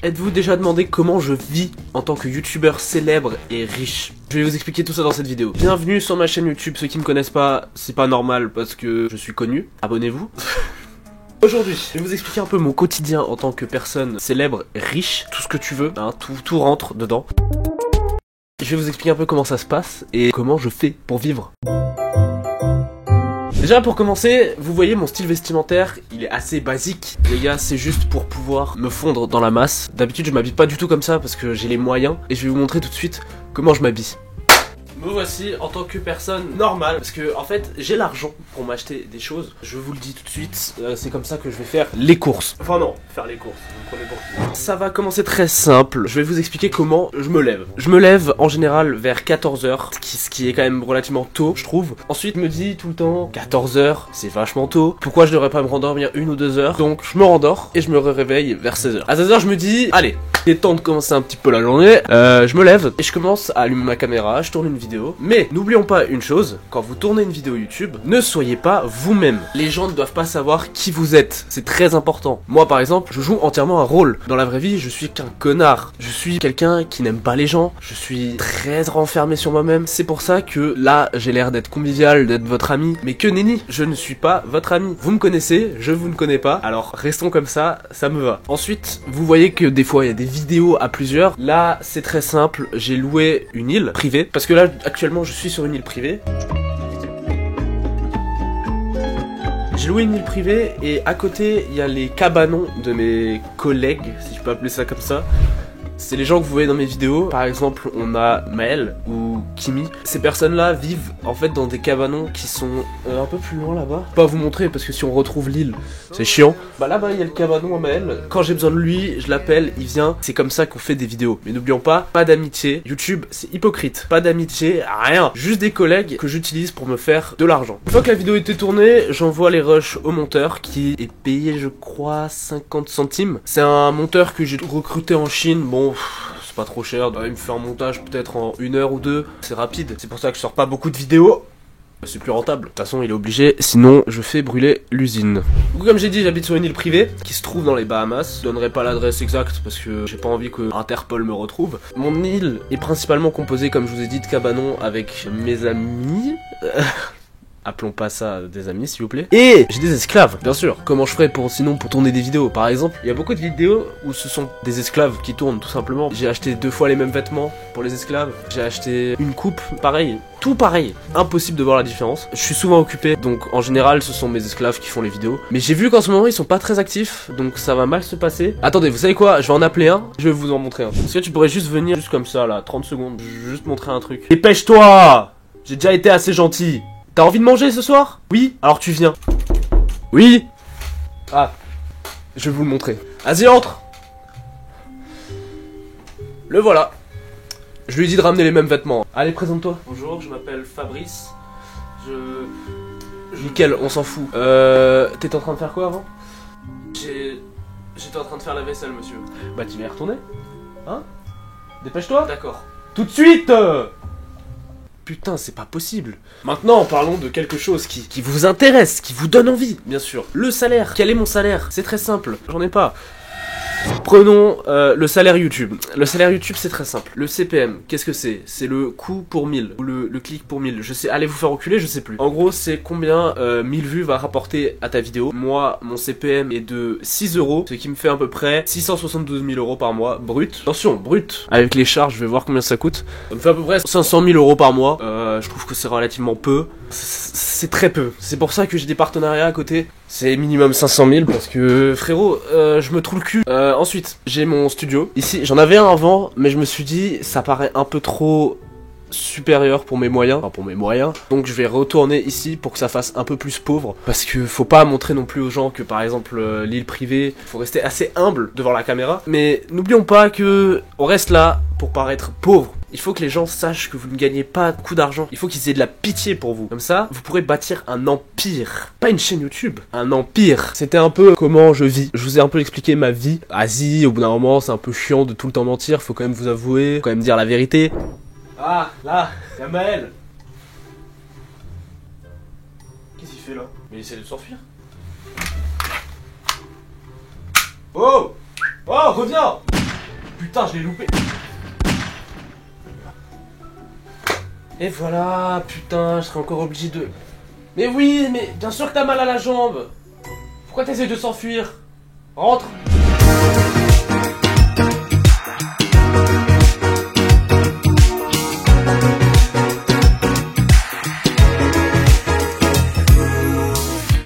Êtes-vous déjà demandé comment je vis en tant que youtubeur célèbre et riche? Je vais vous expliquer tout ça dans cette vidéo. Bienvenue sur ma chaîne YouTube, ceux qui me connaissent pas, c'est pas normal parce que je suis connu. Abonnez-vous. Aujourd'hui, je vais vous expliquer un peu mon quotidien en tant que personne célèbre, riche, tout ce que tu veux, hein, tout rentre dedans. Je vais vous expliquer un peu comment ça se passe et comment je fais pour vivre. Déjà pour commencer, vous voyez mon style vestimentaire, il est assez basique. Les gars, c'est juste pour pouvoir me fondre dans la masse. D'habitude je m'habille pas du tout comme ça parce que j'ai les moyens. Et je vais vous montrer tout de suite comment je m'habille. Me voici en tant que personne normale, parce que en fait j'ai l'argent pour m'acheter des choses. Je vous le dis tout de suite, c'est comme ça que je vais faire les courses. Enfin non, faire les courses, vous me prenez pour qui? Ça va commencer très simple, je vais vous expliquer comment je me lève. Je me lève en général vers 14h, ce qui est quand même relativement tôt je trouve. Ensuite je me dis tout le temps 14h c'est vachement tôt, pourquoi je devrais pas me rendormir 1 ou 2 heures? Donc je me rendors et je me réveille vers 16h. À 16h je me dis allez, il est temps de commencer un petit peu la journée. Je me lève et je commence à allumer ma caméra, je tourne une vidéo. Mais n'oublions pas une chose, quand vous tournez une vidéo YouTube, ne soyez pas vous-même. Les gens ne doivent pas savoir qui vous êtes, c'est très important. Moi par exemple, je joue entièrement un rôle. Dans la vraie vie, je suis qu'un connard. Je suis quelqu'un qui n'aime pas les gens. Je suis très renfermé sur moi-même. C'est pour ça que là, j'ai l'air d'être convivial, d'être votre ami. Mais que nenni, je ne suis pas votre ami. Vous me connaissez, je vous ne connais pas. Alors restons comme ça me va. Ensuite, vous voyez que des fois, il y a des vidéos à plusieurs. Là, c'est très simple, j'ai loué une île privée. Parce que là, actuellement je suis sur une île privée. J'ai loué une île privée et à côté il y a les cabanons de mes collègues, si je peux appeler ça comme ça. C'est les gens que vous voyez dans mes vidéos. Par exemple on a Maël ou Kimi. Ces personnes là vivent en fait dans des cabanons qui sont un peu plus loin là-bas. Je peux pas vous montrer parce que si on retrouve l'île c'est chiant. Bah là-bas il y a le cabanon à Maël. Quand j'ai besoin de lui je l'appelle, il vient. C'est comme ça qu'on fait des vidéos. Mais n'oublions pas d'amitié. YouTube c'est hypocrite. Pas d'amitié, rien. Juste des collègues que j'utilise pour me faire de l'argent. Une fois que la vidéo était tournée, j'envoie les rushs au monteur qui est payé je crois 50 centimes. C'est un monteur que j'ai recruté en Chine. Bon c'est pas trop cher, il me fait un montage peut-être en 1 heure ou 2, c'est rapide, c'est pour ça que je sors pas beaucoup de vidéos. C'est plus rentable. De toute façon, il est obligé, sinon je fais brûler l'usine. Comme j'ai dit, j'habite sur une île privée qui se trouve dans les Bahamas. Je donnerai pas l'adresse exacte parce que j'ai pas envie que Interpol me retrouve. Mon île est principalement composée, comme je vous ai dit, de cabanons avec mes amis. Appelons pas ça des amis s'il vous plaît. Et j'ai des esclaves, bien sûr. Comment je ferais sinon pour tourner des vidéos? Par exemple, il y a beaucoup de vidéos où ce sont des esclaves qui tournent tout simplement. J'ai acheté 2 fois les mêmes vêtements pour les esclaves. J'ai acheté une coupe, pareil. Tout pareil. Impossible de voir la différence. Je suis souvent occupé, donc en général ce sont mes esclaves qui font les vidéos. Mais j'ai vu qu'en ce moment ils sont pas très actifs, donc ça va mal se passer. Attendez, vous savez quoi? Je vais en appeler un, je vais vous en montrer un. Est-ce que tu pourrais juste venir juste comme ça là, 30 secondes, juste montrer un truc? Dépêche-toi! J'ai déjà été assez gentil. T'as envie de manger ce soir? Oui? Alors tu viens. Oui? Ah. Je vais vous le montrer. Vas-y, entre! Le voilà. Je lui ai dit de ramener les mêmes vêtements. Allez, présente-toi. Bonjour, je m'appelle Fabrice. Nickel, on s'en fout. T'étais en train de faire quoi avant? J'étais en train de faire la vaisselle, monsieur. Bah tu vas y retourner? Hein? Dépêche-toi. D'accord. Tout de suite! Putain, c'est pas possible. Maintenant, parlons de quelque chose qui vous intéresse, qui vous donne envie, bien sûr. Le salaire. Quel est mon salaire? C'est très simple. J'en ai pas. Prenons le salaire YouTube. Le salaire YouTube, c'est très simple. Le CPM, qu'est-ce que c'est? C'est le coût pour 1000 ou le clic pour 1000. Je sais, allez vous faire reculer, je sais plus. En gros, c'est combien 1000 vues va rapporter à ta vidéo. Moi, mon CPM est de 6 euros, ce qui me fait à peu près 672 000 euros par mois, brut. Attention, brut. Avec les charges, je vais voir combien ça coûte. Ça me fait à peu près 500 000 euros par mois. Je trouve que c'est relativement peu. C'est très peu. C'est pour ça que j'ai des partenariats à côté. C'est minimum 500 000 parce que frérot, je me trouve le cul. Ensuite, j'ai mon studio. Ici, j'en avais un avant, mais je me suis dit, ça paraît un peu trop supérieur pour mes moyens. Enfin, pour mes moyens. Donc je vais retourner ici pour que ça fasse un peu plus pauvre. Parce que faut pas montrer non plus aux gens que par exemple l'île privée, faut rester assez humble devant la caméra. Mais n'oublions pas que on reste là pour paraître pauvre. Il faut que les gens sachent que vous ne gagnez pas beaucoup d'argent. Il faut qu'ils aient de la pitié pour vous. Comme ça, vous pourrez bâtir un empire. Pas une chaîne YouTube, un empire. C'était un peu comment je vis. Je vous ai un peu expliqué ma vie. Asie, au bout d'un moment, c'est un peu chiant de tout le temps mentir. Faut quand même vous avouer, faut quand même dire la vérité. Ah, là, y'a Maël. Qu'est-ce qu'il fait là? Mais il essaie de s'enfuir. Oh! Oh, reviens! putain, je l'ai loupé. Et voilà, putain, je serais encore obligé de... Mais oui, mais bien sûr que t'as mal à la jambe. Pourquoi t'essaies de s'enfuir? Rentre.